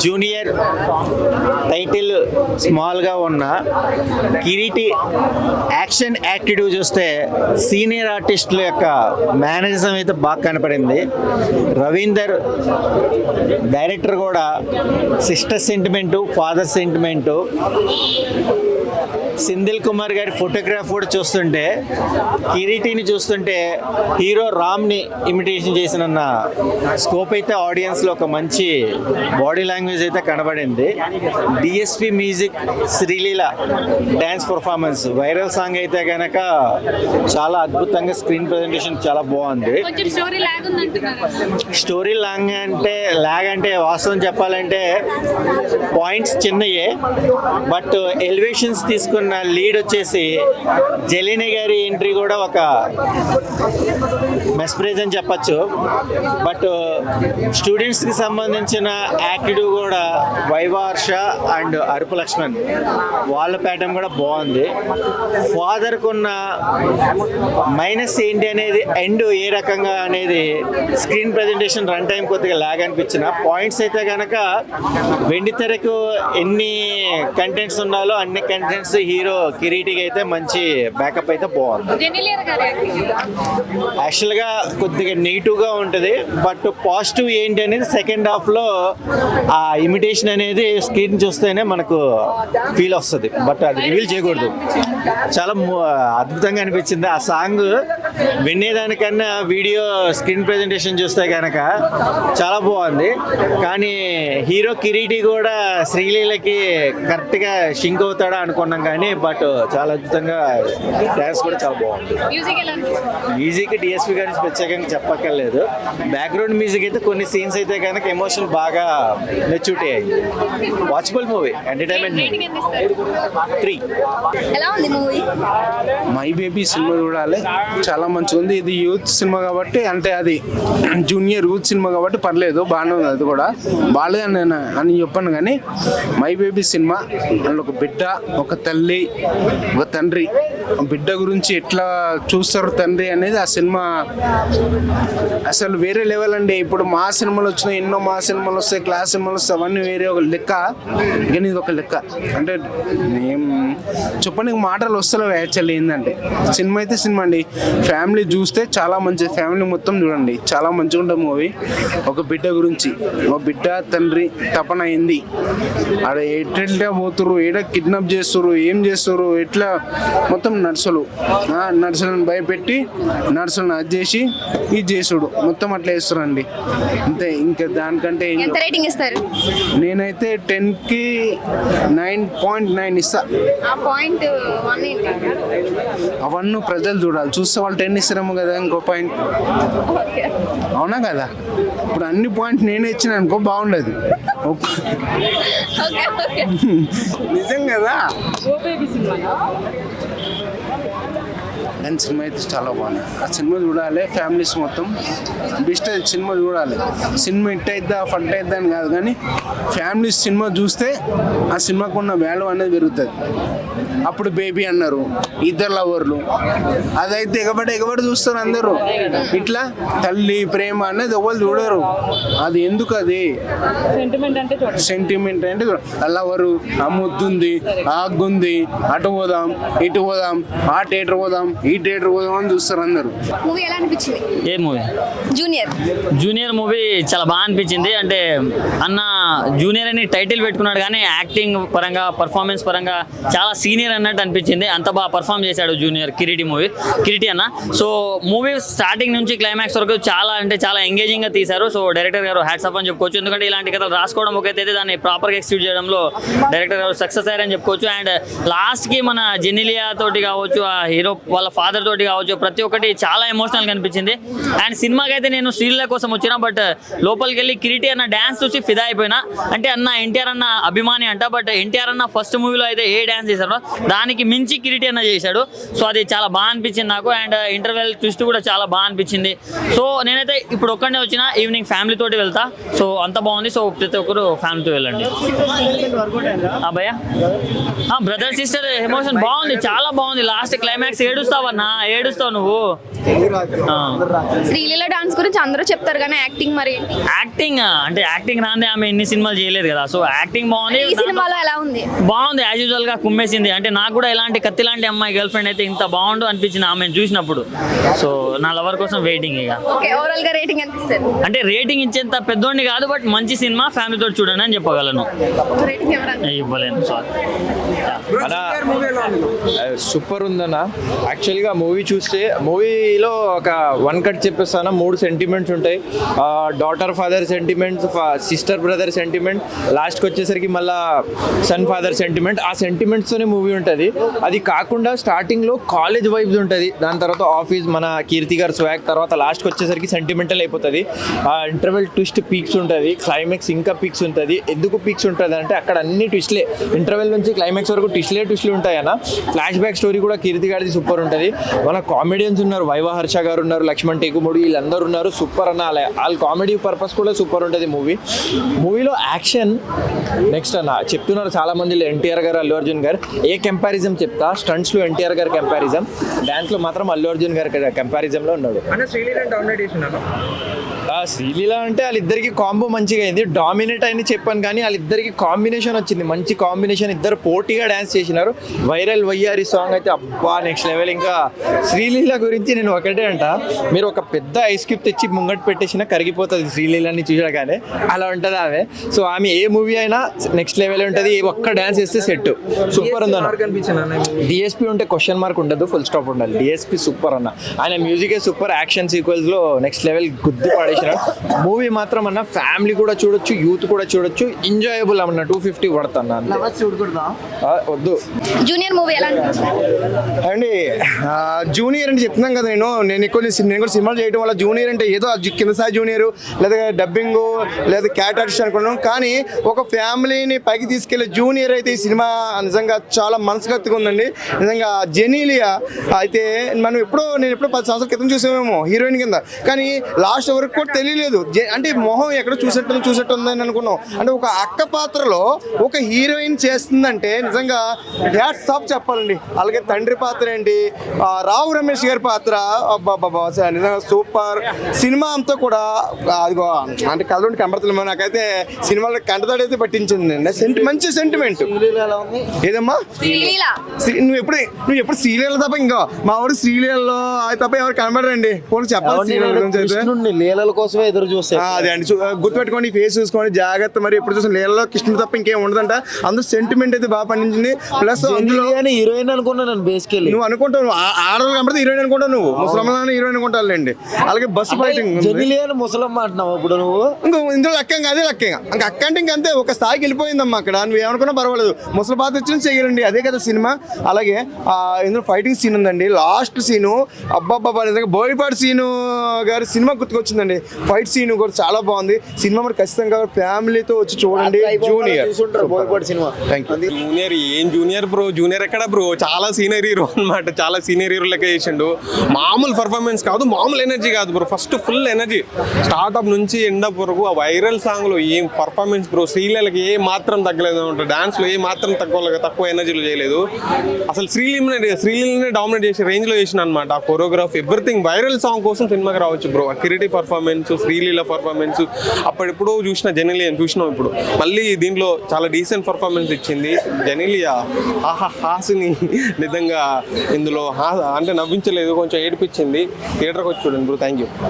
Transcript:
Junior title స్మాల్గా ఉన్న Kireeti action attitude చూస్తే సీనియర్ ఆర్టిస్టుల యొక్క మేనేజం అయితే బాగా కనపడింది. రవీందర్ డైరెక్టర్ కూడా sister sentiment, father sentiment, Senthil Kumar గారి ఫోటోగ్రాఫ్ కూడా చూస్తుంటే, కిరీటిని చూస్తుంటే హీరో రామ్ని ఇమిటేషన్ చేసిన స్కోప్ అయితే ఆడియన్స్లో ఒక మంచి బాడీ లాంగ్వేజ్ అయితే కనబడింది. DSP music, Sreeleela dance performance, viral song అయితే కనుక చాలా అద్భుతంగా స్క్రీన్ ప్రజెంటేషన్ చాలా బాగుంది. స్టోరీ లాగ్ అంటే వాస్తవం చెప్పాలంటే పాయింట్స్ చిన్నయే, బట్ ఎలివేషన్స్ తీసుకున్న లీడ్ వచ్చేసి జెలిని గారి ఎంట్రీ కూడా ఒక మెస్ప్రైజ్ అని చెప్పచ్చు. బట్ స్టూడెంట్స్కి సంబంధించిన యాక్టివ్ కూడా వైవార్ష అండ్ అరుపు లక్ష్మణ్ వాళ్ళ ప్యాటర్న్ కూడా బాగుంది. ఫాదర్కు ఉన్న మైనస్ ఏంటి అనేది, ఎండ్ ఏ రకంగా అనేది స్క్రీన్ ప్రజెంటేషన్ రన్ టైం కొద్దిగా లాగ్ అనిపించిన పాయింట్స్ అయితే కనుక వెండి తెరకు ఎన్ని కంటెంట్స్ ఉండాలో అన్ని కంటెంట్స్ హీరో కిరీటికి అయితే మంచి బ్యాకప్ అయితే బాగుంది. యాక్చువల్గా కొద్దిగా నెగిటివ్గా ఉంటుంది, బట్ పాజిటివ్ ఏంటి అనేది సెకండ్ హాఫ్లో ఆ ఇమిటేషన్ అనేది స్క్రీన్ చూస్తేనే మనకు ఫీల్ వస్తుంది, బట్ అది రివీల్ చేయకూడదు. చాలా అద్భుతంగా అనిపించింది ఆ సాంగ్. వినేదానికన్నా వీడియో స్క్రీన్ ప్రెజెంటేషన్ చూస్తే కనుక చాలా బాగుంది. కానీ హీరో కిరీటి కూడా శ్రీలీలకి కరెక్ట్గా షింక్ అవుతాడా అనుకున్నాం కానీ, బట్ చాలా అద్భుతంగా డ్యాన్స్ కూడా చాలా బాగుంది. మ్యూజిక్ డిఎస్పి గారి ప్రత్యేకంగా చెప్పక్కర్లేదు. బ్యాక్గ్రౌండ్ మ్యూజిక్ అయితే కొన్ని సీన్స్ అయితే కనుక ఎమోషన్ బాగా మెచ్యూరిటీ అయ్యింది. Watchable movie, entertainment movie. 3. ఎలా ఉంది మూవీ? మై బేబీ సినిమా చూడాలి, చాలా మంచిగా ఉంది. ఇది యూత్ సినిమా కాబట్టి, అంటే అది జూనియర్ యూత్ సినిమా కాబట్టి పర్లేదు, బాగానే ఉంది. అది కూడా బాగాలేదు అని చెప్పాను కానీ మై బేబీ సినిమా అందులో ఒక బిడ్డ, ఒక తల్లి, ఒక తండ్రి, బిడ్డ గురించి ఎట్లా చూస్తారు తండ్రి అనేది ఆ సినిమా అసలు వేరే లెవెల్ అండి. ఇప్పుడు మా సినిమాలు వచ్చినాయి, ఎన్నో మా సినిమాలు వస్తాయి, క్లాస్ సినిమాలు వస్తాయి, అవన్నీ వేరే ఒక లెక్క, కానీ ఇది ఒక లెక్క. అంటే చెప్పడానికి మాటలు వస్తలేవు. యాక్చువల్లీ ఏంటంటే సినిమా అయితే సినిమా అండి, ఫ్యామిలీ చూస్తే చాలా మంచిది, ఫ్యామిలీ మొత్తం చూడండి, చాలా మంచిగా ఉంటుంది మూవీ. ఒక బిడ్డ గురించి, ఒక బిడ్డ తండ్రి తపన అయింది, ఆడ ఎట్లా పోతురు, ఏడ కిడ్నాప్ చేస్తురు, ఏం చేస్తురు, ఎట్లా మొత్తం నర్సులను భయపెట్టి నర్సులను అది చేసి ఇది చేసుడు మొత్తం అట్లా వేస్తారండి అంతే. ఇంకా దానికంటే నేనైతే 10కి 9.9 ఇస్తా. అవన్నీ ప్రజలు చూడాలి, చూస్తే వాళ్ళు 10 ఇస్తారేమో కదా, ఇంకో పాయింట్. అవునా కదా? ఇప్పుడు అన్ని పాయింట్ నేనే ఇచ్చిన అనుకో బాగుండదు. నిజం కదా? కానీ సినిమా అయితే చాలా బాగుంది. ఆ సినిమా చూడాలి, ఫ్యామిలీస్ మొత్తం బెస్ట్. అది సినిమా చూడాలి. సినిమా హిట్ అయిద్దా ఫట్ అయిద్దా అని కాదు, కానీ ఫ్యామిలీస్ సినిమా చూస్తే ఆ సినిమాకు ఉన్న వాల్యూ అనేది పెరుగుతుంది. అప్పుడు బేబీ అన్నారు, ఇద్దరు లవర్లు, అదైతే ఎగబడి చూస్తారు అందరూ. ఇట్లా తల్లి ప్రేమ అనేది ఎవరు చూడరు. అది ఎందుకు? అది సెంటిమెంట్ అంటే లవరు, ఆ ముద్దుంది, ఆ అగ్గుంది, అటు పోదాం ఇటు పోదాం, ఆ థియేటర్ పోదాం ఈ థియేటర్ పోదాం అని చూస్తారు అందరూ. మూవీ ఎలా అనిపించింది? ఏ మూవీ? జూనియర్ మూవీ చాలా బాగా అనిపించింది. అంటే అన్న జూనియర్ అని టైటిల్ పెట్టుకున్నాడు కానీ యాక్టింగ్ పరంగా, పర్ఫార్మెన్స్ పరంగా చాలా సీనియర్ అన్నట్టు అనిపించింది. అంత బాగా పర్ఫామ్ చేశాడు జూనియర్ కిరీటి అన్న. సో మూవీ స్టార్టింగ్ నుంచి క్లైమాక్స్ వరకు చాలా అంటే చాలా ఎంగేజింగ్ గా తీశారు. సో డైరెక్టర్ గారు హ్యాట్స్ ఆఫ్ అని చెప్పుకోవచ్చు. ఎందుకంటే ఇలాంటి కథలు రాసుకోవడం ఒకైతే దాన్ని ప్రాపర్గా ఎక్స్క్యూట్ చేయడంలో డైరెక్టర్ గారు సక్సెస్ అయ్యారని చెప్పుకోవచ్చు. అండ్ లాస్ట్ కి మన జెనిలియా తోటి కావచ్చు, ఆ హీరో వాళ్ళ ఫాదర్ తోటి కావచ్చు, ప్రతి ఒక్కటి చాలా ఎమోషనల్ గా అనిపించింది. అండ్ సినిమాకి అయితే నేను శ్రీలీల కోసం వచ్చిన, బట్ లోపలికి వెళ్ళి కిరీటి అన్న డాన్స్ చూసి ఫిదా అయిపోయినా. అంటే అన్న ఎన్టీఆర్ అన్న అభిమాని అంట, బట్ ఎన్టీఆర్ అన్న ఫస్ట్ మూవీలో అయితే ఏ డాన్స్ చేశారో దానికి మించి కిరీటి అన్న చేశాడు. సో అది చాలా బాగా అనిపించింది నాకు. అండ్ ఇంటర్వెల్ ట్విస్ట్ కూడా చాలా బాగా అనిపించింది. సో నేనైతే ఇప్పుడు ఒక్కడే వచ్చిన, ఈవినింగ్ ఫ్యామిలీ తోటి వెళ్తా. సో అంత బాగుంది. సో ప్రతి ఒక్కరు ఫ్యామిలీతో వెళ్ళండి. భయ్యా బ్రదర్ సిస్టర్ ఎమోషన్ బాగుంది, చాలా బాగుంది. లాస్ట్ క్లైమాక్స్ ఏడుస్తావా నా ఏడుస్తావు నువ్వు. శ్రీలీల డాన్స్ గురించి అందరూ చెప్తారు కానీ యాక్టింగ్ మరి ఏంటి? యాక్టింగ్ అంటే యాక్టింగ్ రాందే ఆమె ఎన్ని సినిమాలు చేయలేదు కదా, సో యాక్టింగ్ బాగుంది. ఈ సినిమాలో ఎలా ఉంది? బాగుంది, యాజ్ యూజువల్ గా కుమ్మేసింది. అంటే నాకు కూడా ఇలాంటి కత్తి లాంటి అమ్మాయి గర్ల్ ఫ్రెండ్ అయితే ఇంత బాగుండు అనిపించింది ఆమెను చూసినప్పుడు. సో నా లవర్ కోసం వెయిటింగ్ ఇక. ఓకే, ఓవరాల్ గా రేటింగ్ ఎంత ఇస్తారు? అంటే రేటింగ్ ఇచ్చేంత పెద్దోడిని కాదు, బట్ మంచి సినిమా, ఫ్యామిలీతో చూడండి అని చెప్పగలను. రేటింగ్ ఎవరన్నా? ఇవ్వలేను, సారీ. సూపర్ ఉందన్న. యాక్చువల్గా మూవీ చూస్తే మూవీలో ఒక వన్ కట్ చెప్పేస్తాను, 3 సెంటిమెంట్స్ ఉంటాయి. Daughter father sentiment, sister brother sentiment, లాస్ట్కి వచ్చేసరికి మళ్ళా సన్ ఫాదర్ సెంటిమెంట్. ఆ సెంటిమెంట్స్తోనే మూవీ ఉంటుంది. అది కాకుండా స్టార్టింగ్లో కాలేజ్ వైబ్స్ ఉంటుంది, దాని తర్వాత ఆఫీస్, మన కీర్తి గారు స్వాగ్, తర్వాత లాస్ట్కి వచ్చేసరికి సెంటిమెంటల్ అయిపోతుంది. ఇంటర్వెల్ ట్విస్ట్ పీక్స్ ఉంటుంది, క్లైమాక్స్ ఇంకా పీక్స్ ఉంటుంది. ఎందుకు పీక్స్ ఉంటుంది అంటే అక్కడ అన్ని ట్విస్ట్లే, ఇంటర్వెల్ నుంచి క్లైమాక్స్ వరకు ట్విస్ట్లు ఉంటాయన్న. ఫ్లాష్ బ్యాక్ స్టోరీ కూడా కీర్తి గారిది సూపర్ ఉంటుంది. మన కామెడియన్స్ ఉన్నారు, వైవా హర్ష గారు ఉన్నారు, లక్ష్మణ్ టేకుముడి, వీళ్ళందరూ ఉన్నారు. సూపర్ అన్న. వాళ్ళ కామెడీ పర్పస్ కూడా సూపర్ ఉంటుంది మూవీలో. యాక్షన్ నెక్స్ట్ అన్న. చెప్తున్నారు చాలా మంది ఎన్టీఆర్ గారు, అల్లు అర్జున్ గారు. ఏ కంపారిజన్ చెప్తా, స్టంట్స్లో ఎన్టీఆర్ గారు కంపారిజన్, డాన్స్లో మాత్రం అల్లు అర్జున్ గారు కంపారిజన్లో ఉన్నాడు. శ్రీలీల అంటే వాళ్ళిద్దరికి కాంబో మంచిగా అయింది. డామినేట్ అని చెప్పాను కానీ వాళ్ళిద్దరికి కాంబినేషన్ వచ్చింది, మంచి కాంబినేషన్. ఇద్దరు పోటీగా డ్యాన్స్ చేసినారు. వైరల్ వయ్యారి సాంగ్ అయితే అబ్బా నెక్స్ట్ లెవెల్. ఇంకా శ్రీలీల గురించి నేను ఒకటే అంట, మీరు ఒక పెద్ద ఐస్ క్యూబ్ తెచ్చి ముంగట్ పెట్టేసినా కరిగిపోతుంది శ్రీలీలని చూడగానే, అలా ఉంటుంది ఆమె. సో ఆమె ఏ మూవీ అయినా నెక్స్ట్ లెవెల్ ఉంటుంది. ఒక్క డ్యాన్స్ వేస్తే సెట్. సూపర్ ఉందన్న. డిఎస్పీ ఉంటే క్వశ్చన్ మార్క్ ఉండదు, ఫుల్ స్టాప్ ఉండాలి. డిఎస్పీ సూపర్ అన్న. ఆయన మ్యూజికే సూపర్, యాక్షన్ సీక్వెల్స్లో నెక్స్ట్ లెవెల్ గుద్ది పడేసిన మూవీ మాత్రం అన్న. ఫ్యామిలీ కూడా చూడొచ్చు, యూత్ కూడా చూడొచ్చు, ఎంజాయబుల్ అన్న. 250 పడతాను వద్దు. జూనియర్ మూవీ ఎలా అనిపించింది? అండి జూనియర్ అని చెప్తున్నాం కదా, నేను కూడా సినిమాలు చేయడం వల్ల జూనియర్ అంటే ఏదో కింద స్థాయి జూనియర్ లేదా డబ్బింగ్ లేదా క్యాట్ ఆర్టిస్ట్ అనుకున్నాం. కానీ ఒక ఫ్యామిలీని పైకి తీసుకెళ్లే జూనియర్ అయితే ఈ సినిమా నిజంగా చాలా మనసుగత్తుగా ఉందండి. నిజంగా జెనీలియా అయితే నేను ఎప్పుడో 10 సంవత్సరాల క్రితం చూసామేమో హీరోయిన్ కింద, కానీ లాస్ట్ వరకు కూడా తెలియలేదు. అంటే మొహం ఎక్కడో చూసేట్టు ఉందని అనుకున్నాం. అంటే ఒక అక్క పాత్రలో ఒక హీరోయిన్ చేస్తుందంటే నిజంగా హ్యాట్స్ ఆఫ్ చెప్పాలండి. అలాగే తండ్రి పాత్ర ఏంటి, రావు రమేష్ గారి పాత్ర అబ్బాబ్బా నిజంగా సూపర్. సినిమా అంతా కూడా అదిగో అంటే కళ్ళుండి కనబడుతున్నాం. నాకైతే సినిమాలో కంటతాడైతే పట్టించింది అండి. మంచి సెంటిమెంట్. ఏదమ్మా నువ్వు ఎప్పుడు సీరియల్ తప్ప ఇంకా మా వాడు సీరియల్లో తప్ప ఎవరు కనబడరండి. చెప్పాలి సీరియల్ గురించి లీలల కోసమే ఎదురు చూస్తాయి. అదే అండి, గుర్తుపెట్టుకోండి, ఫేస్ చూసుకోండి జాగ్రత్త. మరి ఎప్పుడు చూసిన లీలలో కృష్ణుడు తప్ప ఇంకేం ఉండదంట. అందులో సెంటిమెంట్ అయితే బాగా పండించింది. ప్లస్ అందులో హీరోయిన్ అనుకున్నాను బేసికలీ. నువ్వు అనుకుంటావు ఆడవాళ్ళు కనబడితే హీరోయిన్ అనుకుంటావు, నువ్వు ముసలమ్మ హీరోయిన్ అనుకుంటావులేండి. అలాగే బస్సు ఫైటింగ్ ముసలమ్మ అంటున్నావు ఇప్పుడు నువ్వు. ఇంకో ఇందులో లెక్క అదే లెక్క. ఇంకా అక్క అంటే ఇంకంతే ఒక స్థాయికి వెళ్ళిపోయిందమ్మా అక్కడ. నువ్వు ఏమనుకున్నా పర్వాలేదు, ముసలి పాత్ర వచ్చిన చేయగలండి. అదే కదా సినిమా. అలాగే ఇందులో ఫైటింగ్ సీన్ ఉందండి. లాస్ట్ సీను అబ్బాబ్బా నిజంగా బోయపాటి సీను గారి సినిమా గుర్తుకొచ్చిందండి. ఫైట్ సీన్ కూడా చాలా బాగుంది. సినిమా మరి ఖచ్చితంగా ఫ్యామిలీతో వచ్చి చూడండి. జూనియర్ జూనియర్ బ్రో, జూనియర్ ఎక్కడ బ్రో, చాలా సీనియర్ హీరో అనమాట. చాలా సీనియర్ హీరో లెక్క చేసిండు. మామూలు పర్ఫార్మెన్స్ కాదు, మామూలు ఎనర్జీ కాదు bro. First full energy startup నుంచి ఎండ్ అప్ వరకు. ఆ వైరల్ సాంగ్ లో ఏం పర్ఫార్మెన్స్ బ్రో. శ్రీలీలకి ఏ మాత్రం తగ్గలేదు అనమాట. డాన్స్ లో ఏ మాత్రం తక్కువ ఎనర్జీలో చేయలేదు. అసలు శ్రీలీలనే డామినేట్ చేసే రేంజ్ లో చేసిన అనమాట. ఆ కొరియోగ్రాఫ్ ఎవ్రీథింగ్. వైరల్ సాంగ్ కోసం సినిమాకి రావచ్చు బ్రో. ఆ కిరీటి పర్ఫార్మెన్స్, శ్రీలీల పర్ఫార్మెన్స్ అప్పుడెప్పుడు చూసిన జెనీలియా చూసినాం. ఇప్పుడు మళ్ళీ దీంట్లో చాలా డీసెంట్ పర్ఫార్మెన్స్ ఇచ్చింది జెనీలియా. హాస్ని నిజంగా ఇందులో అంటే నవ్వించలేదు, కొంచెం ఏడిపించింది. థియేటర్కి వచ్చి చూడండి బ్రో. Thank you.